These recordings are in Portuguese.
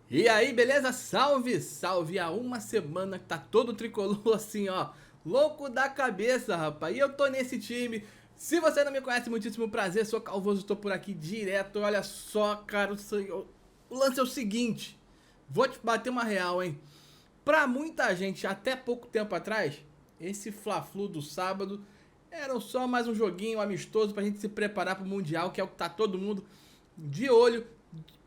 E aí, beleza? Salve, salve! Há uma semana que tá todo tricolor assim, ó, louco da cabeça, rapaz. E eu tô nesse time. Se você não me conhece, muitíssimo prazer, sou Calvoso, tô por aqui direto. Olha só, cara, o lance é o seguinte: vou te bater uma real, hein? Pra muita gente, até pouco tempo atrás, esse Fla-Flu do sábado era só mais um joguinho amistoso pra gente se preparar pro Mundial, que é o que tá todo mundo de olho,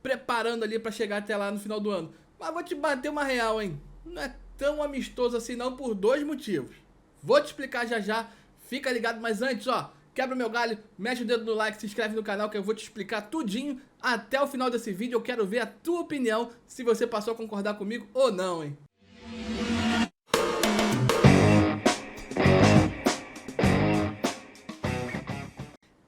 preparando ali pra chegar até lá no final do ano. Mas vou te bater uma real, hein? Não é tão amistoso assim não por dois motivos. Vou te explicar já já, fica ligado, mas antes, ó, quebra o meu galho, mexe o dedo no like, se inscreve no canal que eu vou te explicar tudinho até o final desse vídeo. Eu quero ver a tua opinião, se você passou a concordar comigo ou não, hein?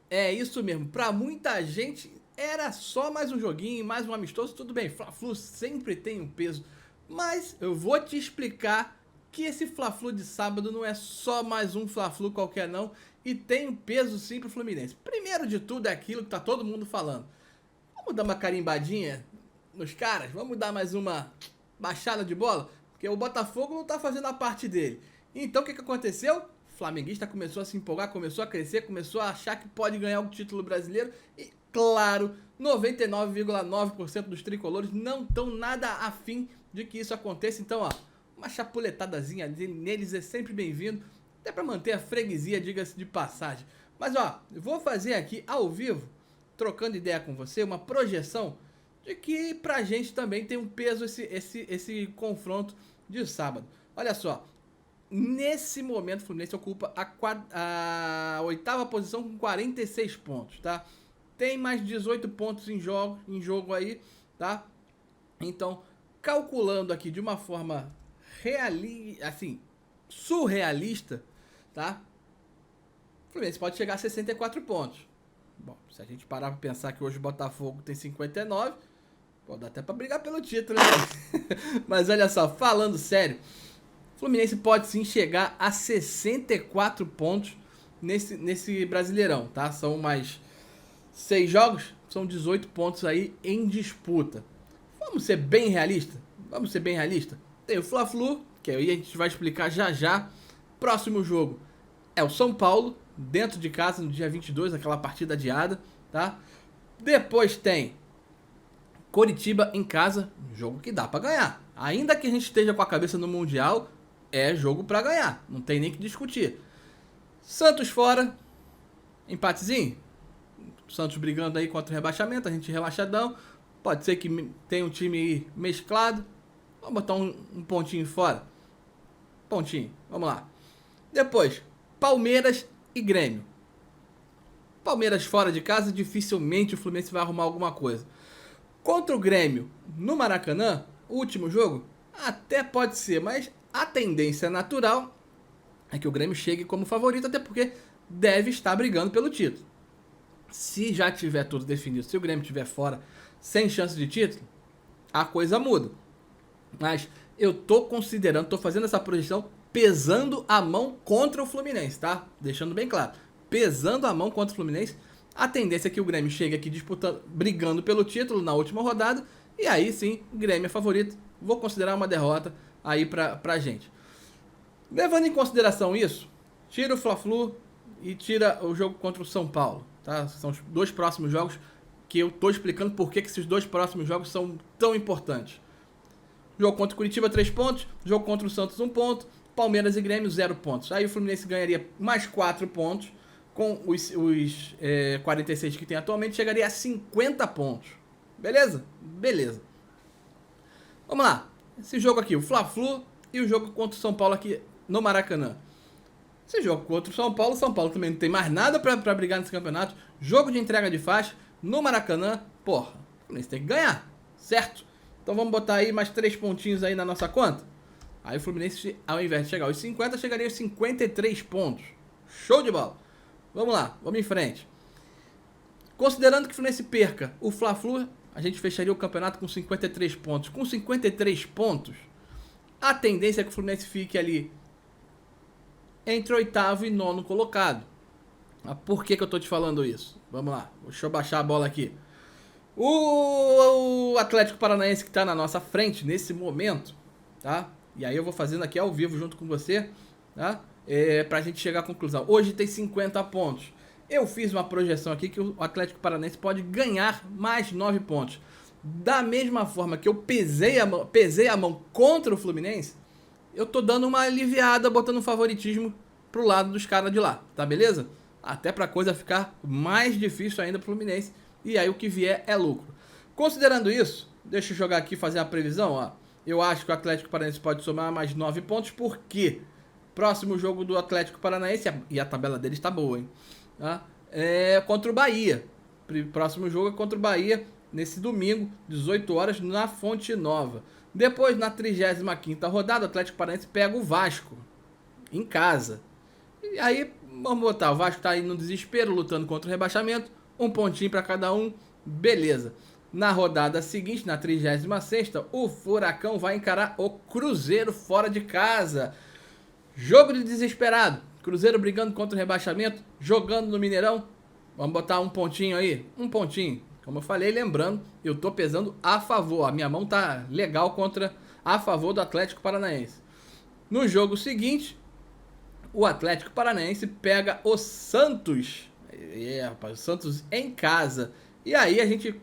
É isso mesmo, pra muita gente era só mais um joguinho, mais um amistoso, tudo bem, Fla-Flu sempre tem um peso, mas eu vou te explicar que esse Fla-Flu de sábado não é só mais um Fla-Flu qualquer não, e tem um peso sim pro Fluminense. Primeiro de tudo é aquilo que tá todo mundo falando. Vamos dar uma carimbadinha nos caras? Vamos dar mais uma baixada de bola? Porque o Botafogo não tá fazendo a parte dele. Então o que aconteceu? O flamenguista começou a se empolgar, começou a crescer, começou a achar que pode ganhar o título brasileiro. E claro, 99,9% dos tricolores não estão nada afim de que isso aconteça. Então, ó, uma chapuletadazinha neles é sempre bem-vindo. Até para manter a freguesia, diga-se de passagem. Mas ó, eu vou fazer aqui ao vivo, trocando ideia com você, uma projeção de que pra gente também tem um peso esse confronto de sábado. Olha só, nesse momento o Fluminense ocupa a oitava posição com 46 pontos, tá? Tem mais 18 pontos em jogo aí, tá? Então, calculando aqui de uma forma assim, surrealista, tá? O Fluminense pode chegar a 64 pontos. Bom, se a gente parar pra pensar que hoje o Botafogo tem 59, pode dar até pra brigar pelo título, né? Mas olha só, falando sério, o Fluminense pode sim chegar a 64 pontos nesse Brasileirão, tá? São mais 6 jogos, são 18 pontos aí em disputa. Vamos ser bem realistas? Vamos ser bem realistas? Tem o Fla-Flu, que aí a gente vai explicar já já. Próximo jogo é o São Paulo, dentro de casa, no dia 22, aquela partida adiada, tá? Depois tem Coritiba em casa, jogo que dá pra ganhar. Ainda que a gente esteja com a cabeça no Mundial, é jogo pra ganhar, não tem nem que discutir. Santos fora, empatezinho. Santos brigando aí contra o rebaixamento, a gente relaxadão. Pode ser que tenha um time aí mesclado. Vamos botar um pontinho fora. Pontinho, vamos lá. Depois, Palmeiras e Grêmio. Palmeiras fora de casa, dificilmente o Fluminense vai arrumar alguma coisa. Contra o Grêmio no Maracanã, o último jogo, até pode ser, mas a tendência natural é que o Grêmio chegue como favorito, até porque deve estar brigando pelo título. Se já tiver tudo definido, se o Grêmio estiver fora, sem chance de título, a coisa muda. Mas eu tô considerando, tô fazendo essa projeção pesando a mão contra o Fluminense, tá? Deixando bem claro. Pesando a mão contra o Fluminense, a tendência é que o Grêmio chegue aqui disputando, brigando pelo título na última rodada, e aí sim, o Grêmio é favorito. Vou considerar uma derrota aí pra gente. Levando em consideração isso, tira o Fla-Flu e tira o jogo contra o São Paulo, tá? São os dois próximos jogos que eu tô explicando por que esses dois próximos jogos são tão importantes. Jogo contra o Curitiba, 3 pontos. Jogo contra o Santos, 1 ponto. Palmeiras e Grêmio, 0 pontos. Aí o Fluminense ganharia mais 4 pontos. Com os 46 que tem atualmente, chegaria a 50 pontos. Beleza? Beleza. Vamos lá. Esse jogo aqui, o Fla-Flu e o jogo contra o São Paulo aqui no Maracanã. Esse jogo contra o São Paulo também não tem mais nada pra brigar nesse campeonato. Jogo de entrega de faixa no Maracanã. Porra, o Fluminense tem que ganhar, certo? Então vamos botar aí mais 3 pontinhos aí na nossa conta. Aí o Fluminense, ao invés de chegar aos 50, chegaria aos 53 pontos. Show de bola. Vamos lá, vamos em frente. Considerando que o Fluminense perca o Fla-Flu, a gente fecharia o campeonato com 53 pontos. Com 53 pontos, a tendência é que o Fluminense fique ali entre oitavo e nono colocado. Por que eu tô te falando isso? Vamos lá, deixa eu baixar a bola aqui. O Atlético Paranaense que está na nossa frente nesse momento, tá? E aí eu vou fazendo aqui ao vivo junto com você, tá? Pra gente chegar à conclusão. Hoje tem 50 pontos. Eu fiz uma projeção aqui que o Atlético Paranaense pode ganhar mais 9 pontos. Da mesma forma que eu pesei a mão contra o Fluminense, eu tô dando uma aliviada, botando um favoritismo pro lado dos caras de lá, tá beleza? Até pra coisa ficar mais difícil ainda pro Fluminense. E aí o que vier é lucro. Considerando isso, deixa eu jogar aqui e fazer a previsão, ó. Eu acho que o Atlético Paranaense pode somar mais 9 pontos, porque próximo jogo do Atlético Paranaense, e a tabela deles tá boa, hein? Tá? É contra o Bahia. Próximo jogo é contra o Bahia, nesse domingo, 18 horas, na Fonte Nova. Depois, na 35ª rodada, o Atlético Paranaense pega o Vasco, em casa. E aí, vamos botar, o Vasco tá aí no desespero, lutando contra o rebaixamento, um pontinho para cada um, beleza. Na rodada seguinte, na 36ª, o Furacão vai encarar o Cruzeiro fora de casa. Jogo de desesperado. Cruzeiro brigando contra o rebaixamento, jogando no Mineirão. Vamos botar um pontinho aí, um pontinho. Como eu falei, lembrando, eu tô pesando a favor. A minha mão tá legal a favor do Atlético Paranaense. No jogo seguinte, o Atlético Paranaense pega o Santos. Rapaz, o Santos em casa. E aí a gente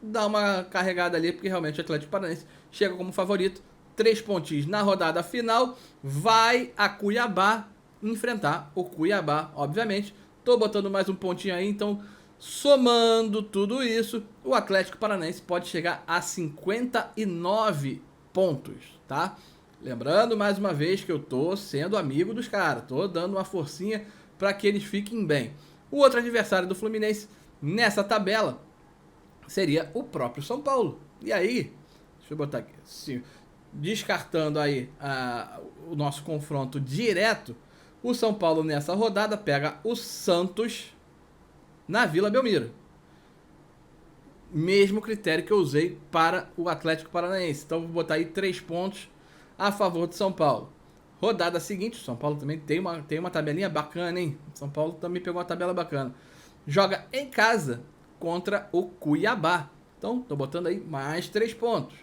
dá uma carregada ali, porque realmente o Atlético Paranaense chega como favorito. 3 pontinhos na rodada final. Vai a Cuiabá enfrentar o Cuiabá, obviamente. Tô botando mais um pontinho aí, então somando tudo isso, o Atlético Paranaense pode chegar a 59 pontos, tá? Lembrando mais uma vez que eu tô sendo amigo dos caras, tô dando uma forcinha para que eles fiquem bem. O outro adversário do Fluminense nessa tabela seria o próprio São Paulo. E aí, deixa eu botar aqui, descartando aí o nosso confronto direto, o São Paulo nessa rodada pega o Santos na Vila Belmiro. Mesmo critério que eu usei para o Atlético Paranaense. Então vou botar aí 3 pontos a favor do São Paulo. Rodada seguinte, o São Paulo também tem uma tabelinha bacana, hein? O São Paulo também pegou uma tabela bacana. Joga em casa contra o Cuiabá. Então tô botando aí mais 3 pontos.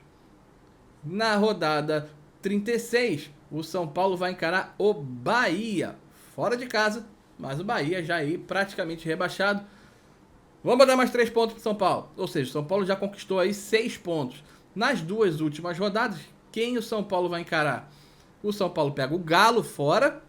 Na rodada 36, o São Paulo vai encarar o Bahia, fora de casa, mas o Bahia já aí praticamente rebaixado. Vamos botar mais 3 pontos para São Paulo, ou seja, o São Paulo já conquistou aí 6 pontos. Nas duas últimas rodadas, quem o São Paulo vai encarar? O São Paulo pega o Galo fora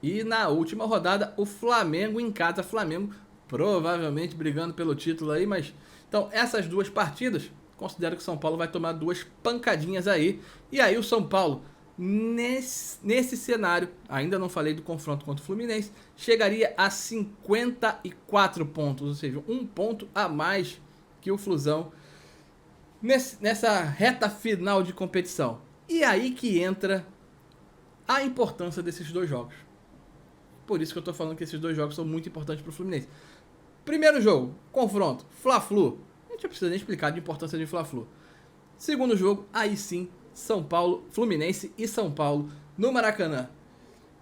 e na última rodada o Flamengo em casa. Flamengo provavelmente brigando pelo título aí, mas então essas duas partidas, considero que o São Paulo vai tomar 2 pancadinhas aí. E aí o São Paulo, nesse cenário, ainda não falei do confronto contra o Fluminense, chegaria a 54 pontos, ou seja, 1 ponto a mais que o Flusão nessa reta final de competição. E aí que entra a importância desses 2 jogos. Por isso que eu tô falando que esses 2 jogos são muito importantes para o Fluminense. Primeiro jogo, confronto, Fla-Flu. A gente não precisa nem explicar a importância de Fla-Flu. Segundo jogo, aí sim, São Paulo, Fluminense e São Paulo no Maracanã.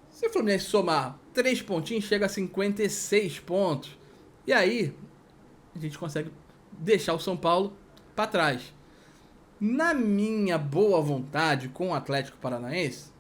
Se o Fluminense somar 3 pontinhos, chega a 56 pontos. E aí, a gente consegue deixar o São Paulo para trás. Na minha boa vontade com o Atlético Paranaense,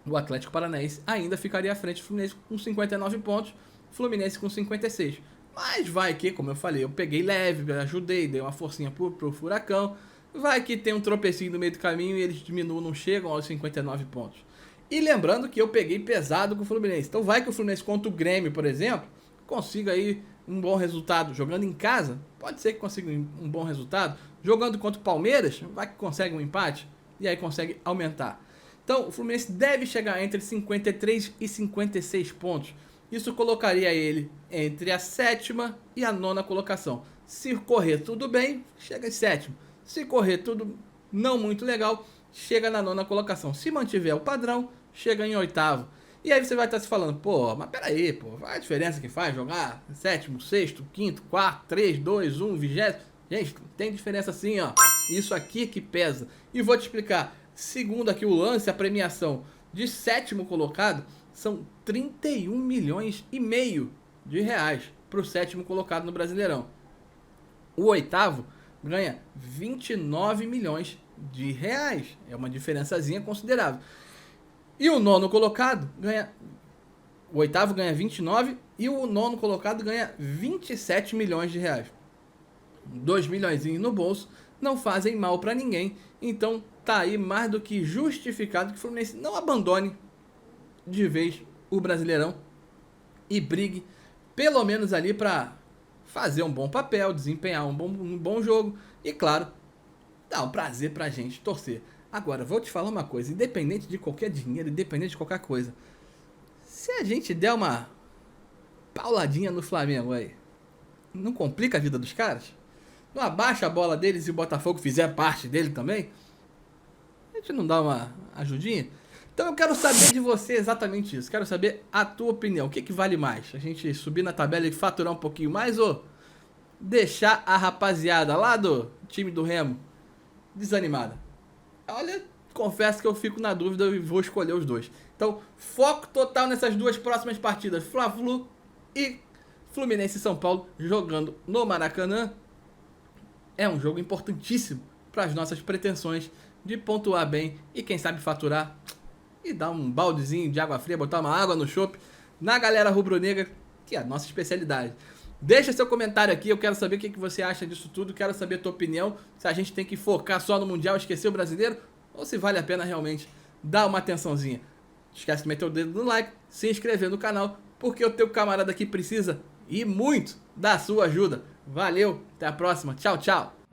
o Atlético Paranaense ainda ficaria à frente do Fluminense com 59 pontos, Fluminense com 56. Mas vai que, como eu falei, eu peguei leve, ajudei, dei uma forcinha pro Furacão. Vai que tem um tropecinho no meio do caminho e eles diminuem, não chegam aos 59 pontos. E lembrando que eu peguei pesado com o Fluminense. Então vai que o Fluminense contra o Grêmio, por exemplo, consiga aí um bom resultado. Jogando em casa, pode ser que consiga um bom resultado. Jogando contra o Palmeiras, vai que consegue um empate e aí consegue aumentar. Então o Fluminense deve chegar entre 53 e 56 pontos. Isso colocaria ele entre a 7ª e a 9ª colocação. Se correr tudo bem, chega em 7º. Se correr tudo não muito legal, chega na 9ª colocação. Se mantiver o padrão, chega em 8º. E aí você vai estar se falando, pô, mas peraí, pô, vai a diferença que faz jogar 7º, 6º, 5º, 4º, 3, 2, 1, 20º. Gente, tem diferença sim, ó. Isso aqui que pesa. E vou te explicar. Segundo aqui o lance, a premiação de 7º colocado são 31,5 milhões de reais para o 7º colocado no Brasileirão. O oitavo ganha 29 milhões de reais. É uma diferençazinha considerável. E o nono colocado ganha... O oitavo ganha 29 e o nono colocado ganha 27 milhões de reais. 2 milhões no bolso não fazem mal para ninguém. Então tá aí mais do que justificado que o Fluminense não abandone de vez o Brasileirão e brigue pelo menos ali para fazer um bom papel, desempenhar um bom jogo e, claro, dá um prazer pra gente torcer. Agora, vou te falar uma coisa, independente de qualquer dinheiro, independente de qualquer coisa, se a gente der uma pauladinha no Flamengo aí, não complica a vida dos caras? Não abaixa a bola deles e o Botafogo fizer parte dele também? A gente não dá uma ajudinha? Então eu quero saber de você exatamente isso. Quero saber a tua opinião. O que vale mais? A gente subir na tabela e faturar um pouquinho mais ou deixar a rapaziada lá do time do Remo desanimada? Olha, confesso que eu fico na dúvida e vou escolher os dois. Então, foco total nessas duas próximas partidas. Fla-Flu e Fluminense e São Paulo jogando no Maracanã. É um jogo importantíssimo para as nossas pretensões de pontuar bem e quem sabe faturar e dar um baldezinho de água fria, botar uma água no chopp na galera rubro-negra, que é a nossa especialidade. Deixa seu comentário aqui, eu quero saber o que você acha disso tudo, quero saber a tua opinião, se a gente tem que focar só no Mundial e esquecer o brasileiro, ou se vale a pena realmente dar uma atençãozinha. Não esquece de meter o dedo no like, se inscrever no canal, porque o teu camarada aqui precisa e muito da sua ajuda. Valeu, até a próxima, tchau, tchau!